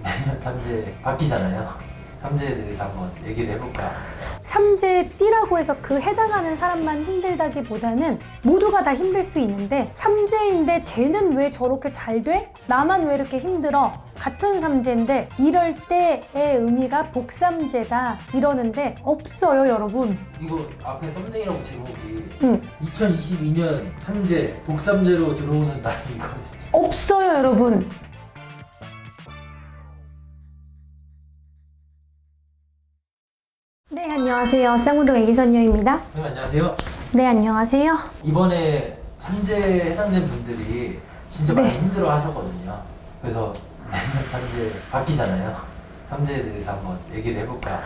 내년 삼재 바뀌잖아요. 삼재에 대해서 한번 얘기를 해볼까? 삼재띠라고 해서 그 해당하는 사람만 힘들다기보다는 모두가 다 힘들 수 있는데, 삼재인데 쟤는 왜 저렇게 잘 돼? 나만 왜 이렇게 힘들어? 같은 삼재인데 이럴 때의 의미가 복삼재다 이러는데 없어요, 여러분. 이거 앞에 썸네일하고 제목이 2022년 삼재 복삼재로 들어오는 날 이거 없어요, 여러분. 네, 안녕하세요. 쌍문동 애기선녀입니다. 네, 안녕하세요. 네, 안녕하세요. 이번에 삼재에 해당된 분들이 진짜 많이 힘들어 하셨거든요. 그래서 내년 삼재 바뀌잖아요. 삼재에 대해서 한번 얘기를 해볼까?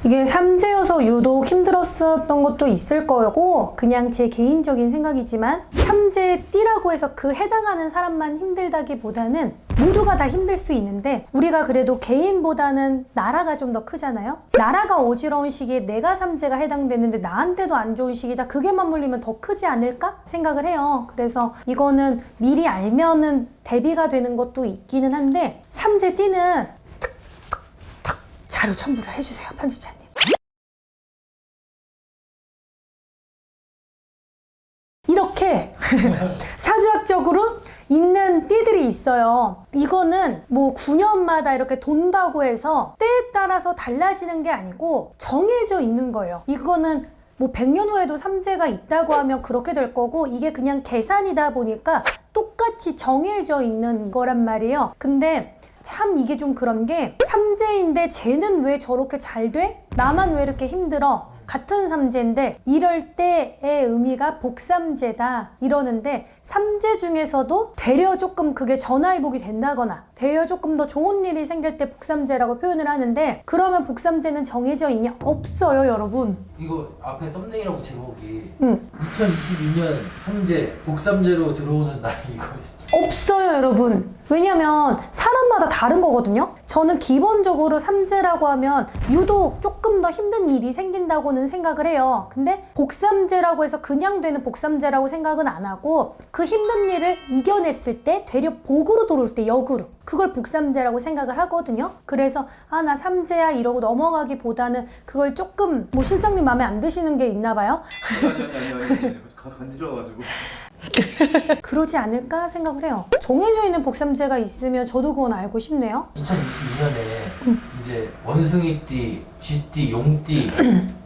이게 삼재여서 유독 힘들었었던 것도 있을 거고, 그냥 제 개인적인 생각이지만 삼재띠라고 해서 그 해당하는 사람만 힘들다기보다는 모두가 다 힘들 수 있는데, 우리가 그래도 개인보다는 나라가 좀 더 크잖아요. 나라가 어지러운 시기에 내가 삼재가 해당되는데 나한테도 안 좋은 시기다, 그게 맞물리면 더 크지 않을까 생각을 해요. 그래서 이거는 미리 알면은 대비가 되는 것도 있기는 한데, 삼재띠는 자료 첨부를 해주세요, 편집자님. 이렇게 사주학적으로 있는 띠들이 있어요. 이거는 뭐 9년마다 이렇게 돈다고 해서 때에 따라서 달라지는 게 아니고 정해져 있는 거예요. 이거는 뭐 100년 후에도 삼재가 있다고 하면 그렇게 될 거고, 이게 그냥 계산이다 보니까 똑같이 정해져 있는 거란 말이에요. 근데 참 이게 좀 그런 게, 삼재인데 쟤는 왜 저렇게 잘 돼? 나만 왜 이렇게 힘들어? 같은 삼재인데 이럴 때의 의미가 복삼재다 이러는데, 삼재 중에서도 되려 조금 그게 전화위복이 된다거나 되려 조금 더 좋은 일이 생길 때 복삼재라고 표현을 하는데, 그러면 복삼재는 정해져 있냐? 없어요, 여러분. 이거 앞에 썸네일하고 제목이 2022년 삼재 복삼재로 들어오는 날 이거 없어요, 여러분. 왜냐면 사람마다 다른 거거든요. 저는 기본적으로 삼재라고 하면 유독 조금 더 힘든 일이 생긴다고는 생각을 해요. 근데 복삼재라고 해서 그냥 되는 복삼재라고 생각은 안 하고, 그 힘든 일을 이겨냈을 때 되려 복으로 돌아올 때 역으로, 그걸 복삼재라고 생각을 하거든요. 그래서 아, 나 삼재야 이러고 넘어가기보다는 그걸 조금, 뭐 실장님 마음에 안 드시는 게 있나 봐요? 아니 간지러워가지고. 그러지 않을까 생각을 해요. 정해져 있는 복삼재가 있으면 저도 그건 알고 싶네요. 2022년에 이제 원숭이띠, 쥐띠, 용띠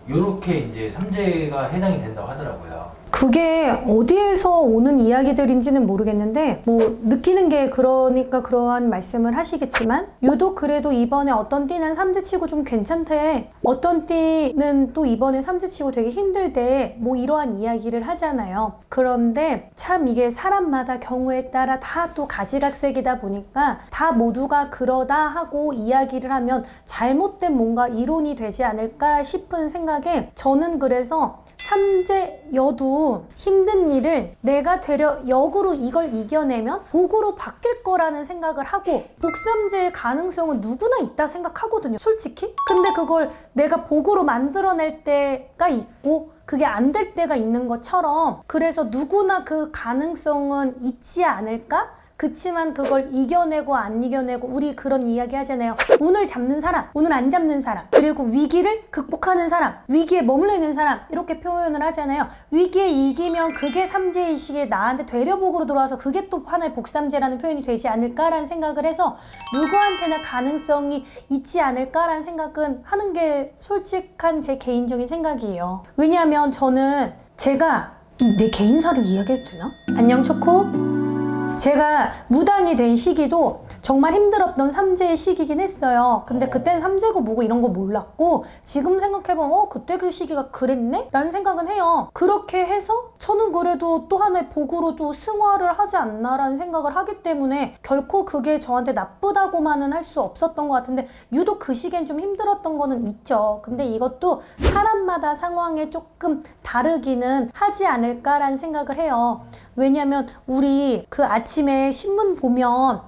요렇게 이제 삼재가 해당이 된다고 하더라고요. 그게 어디에서 오는 이야기들인지는 모르겠는데, 뭐 느끼는 게 그러니까 그러한 말씀을 하시겠지만, 유독 그래도 이번에 어떤 띠는 삼재치고 좀 괜찮대, 어떤 띠는 또 이번에 삼재치고 되게 힘들대, 뭐 이러한 이야기를 하잖아요. 그런데 참 이게 사람마다 경우에 따라 다 또 가지각색이다 보니까 다 모두가 그러다 하고 이야기를 하면 잘못된 뭔가 이론이 되지 않을까 싶은 생각에, 저는 그래서 삼재여도 힘든 일을 내가 되려 역으로 이걸 이겨내면 복으로 바뀔 거라는 생각을 하고, 복삼재의 가능성은 누구나 있다 생각하거든요, 솔직히. 근데 그걸 내가 복으로 만들어낼 때가 있고 그게 안 될 때가 있는 것처럼, 그래서 누구나 그 가능성은 있지 않을까? 그치만 그걸 이겨내고 안 이겨내고, 우리 그런 이야기 하잖아요. 운을 잡는 사람, 운을 안 잡는 사람, 그리고 위기를 극복하는 사람, 위기에 머물러 있는 사람, 이렇게 표현을 하잖아요. 위기에 이기면 그게 삼재의 시기에 나한테 되려복으로 들어와서 그게 또 하나의 복삼재라는 표현이 되지 않을까라는 생각을 해서, 누구한테나 가능성이 있지 않을까라는 생각은 하는 게 솔직한 제 개인적인 생각이에요. 왜냐하면 저는 제가 내 개인사를 이야기해도 되나? 안녕 초코. 제가 무당이 된 시기도 정말 힘들었던 삼재의 시기긴 했어요. 근데 그때는 삼재고 뭐고 이런 거 몰랐고, 지금 생각해보면 그때 그 시기가 그랬네? 라는 생각은 해요. 그렇게 해서 저는 그래도 또 하나의 복으로 또 승화를 하지 않나 라는 생각을 하기 때문에, 결코 그게 저한테 나쁘다고만은 할 수 없었던 것 같은데, 유독 그 시기엔 좀 힘들었던 거는 있죠. 근데 이것도 사람마다 상황에 조금 다르기는 하지 않을까라는 생각을 해요. 왜냐면 우리 그 아침에 신문 보면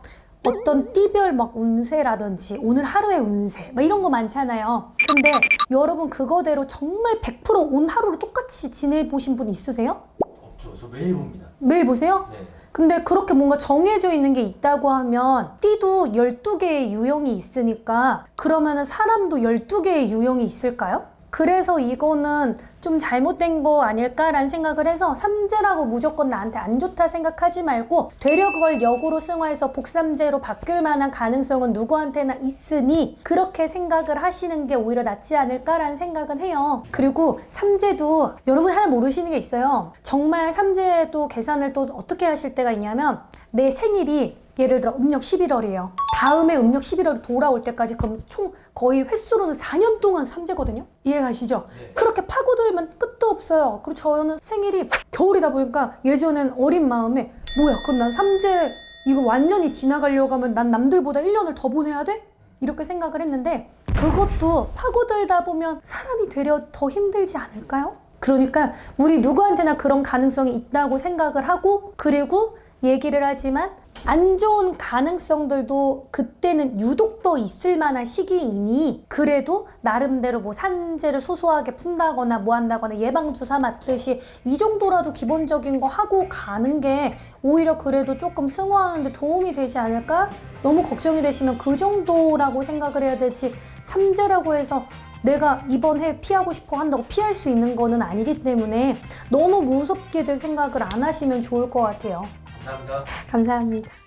어떤 띠별 막 운세라든지 오늘 하루의 운세 막 이런 거 많잖아요. 근데 여러분 그거대로 정말 100% 온 하루를 똑같이 지내보신 분 있으세요? 없죠. 저 매일 봅니다. 매일 보세요? 네. 근데 그렇게 뭔가 정해져 있는 게 있다고 하면 띠도 12개의 유형이 있으니까 그러면은 사람도 12개의 유형이 있을까요? 그래서 이거는 좀 잘못된 거 아닐까라는 생각을 해서 삼재라고 무조건 나한테 안 좋다 생각하지 말고 되려 그걸 역으로 승화해서 복삼재로 바뀔 만한 가능성은 누구한테나 있으니 그렇게 생각을 하시는 게 오히려 낫지 않을까라는 생각은 해요. 그리고 삼재도 여러분 하나 모르시는 게 있어요. 정말 삼재도 계산을 또 어떻게 하실 때가 있냐면 내 생일이 예를 들어 음력 11월이에요. 다음에 음력 11월이 돌아올 때까지 그럼 총 거의 횟수로는 4년 동안 삼재거든요. 이해가시죠? 네. 그렇게 파고들면 끝도 없어요. 그리고 저는 생일이 겨울이다 보니까 예전엔 어린 마음에 뭐야 그럼 난 삼재 이거 완전히 지나가려고 하면 난 남들보다 1년을 더 보내야 돼? 이렇게 생각을 했는데 그것도 파고들다 보면 사람이 되려 더 힘들지 않을까요? 그러니까 우리 누구한테나 그런 가능성이 있다고 생각을 하고 그리고 얘기를 하지만 안 좋은 가능성들도 그때는 유독 더 있을 만한 시기이니 그래도 나름대로 뭐 산재를 소소하게 푼다거나 뭐 한다거나 예방주사 맞듯이 이 정도라도 기본적인 거 하고 가는 게 오히려 그래도 조금 승화하는 데 도움이 되지 않을까? 너무 걱정이 되시면 그 정도라고 생각을 해야 되지 삼재라고 해서 내가 이번 해 피하고 싶어 한다고 피할 수 있는 거는 아니기 때문에 너무 무섭게들 생각을 안 하시면 좋을 것 같아요. 감사합니다. 감사합니다.